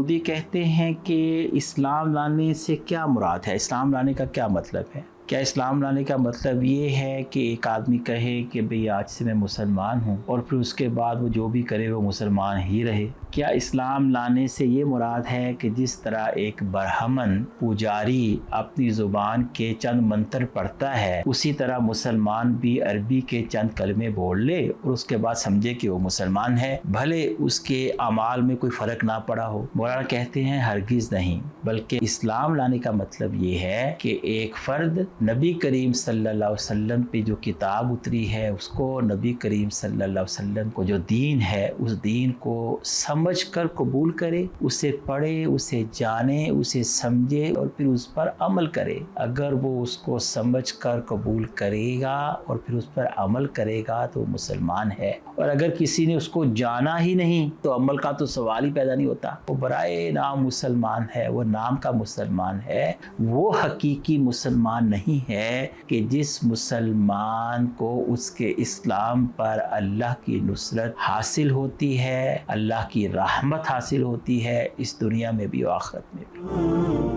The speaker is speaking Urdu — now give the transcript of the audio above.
مودودی کہتے ہیں کہ اسلام لانے سے کیا مراد ہے، اسلام لانے کا کیا مطلب ہے؟ کیا اسلام لانے کا مطلب یہ ہے کہ ایک آدمی کہے کہ بھئی آج سے میں مسلمان ہوں اور پھر اس کے بعد وہ جو بھی کرے وہ مسلمان ہی رہے؟ کیا اسلام لانے سے یہ مراد ہے کہ جس طرح ایک برہمن پجاری اپنی زبان کے چند منتر پڑھتا ہے، اسی طرح مسلمان بھی عربی کے چند کلمے بول لے اور اس کے بعد سمجھے کہ وہ مسلمان ہے، بھلے اس کے اعمال میں کوئی فرق نہ پڑا ہو؟ مولانا کہتے ہیں ہرگز نہیں، بلکہ اسلام لانے کا مطلب یہ ہے کہ ایک فرد نبی کریم صلی اللہ علیہ وسلم پہ جو کتاب اتری ہے اس کو، نبی کریم صلی اللہ علیہ وسلم کو جو دین ہے اس دین کو سمجھ کر قبول کرے، اسے پڑھے، اسے جانے، اسے سمجھے اور پھر اس پر عمل کرے۔ اگر وہ اس کو سمجھ کر قبول کرے گا اور پھر اس پر عمل کرے گا تو وہ مسلمان ہے، اور اگر کسی نے اس کو جانا ہی نہیں تو عمل کا تو سوال ہی پیدا نہیں ہوتا، وہ برائے نام مسلمان ہے، وہ نام کا مسلمان ہے، وہ حقیقی مسلمان نہیں ہے کہ جس مسلمان کو اس کے اسلام پر اللہ کی نصرت حاصل ہوتی ہے، اللہ کی رحمت حاصل ہوتی ہے، اس دنیا میں بھی و آخرت میں بھی۔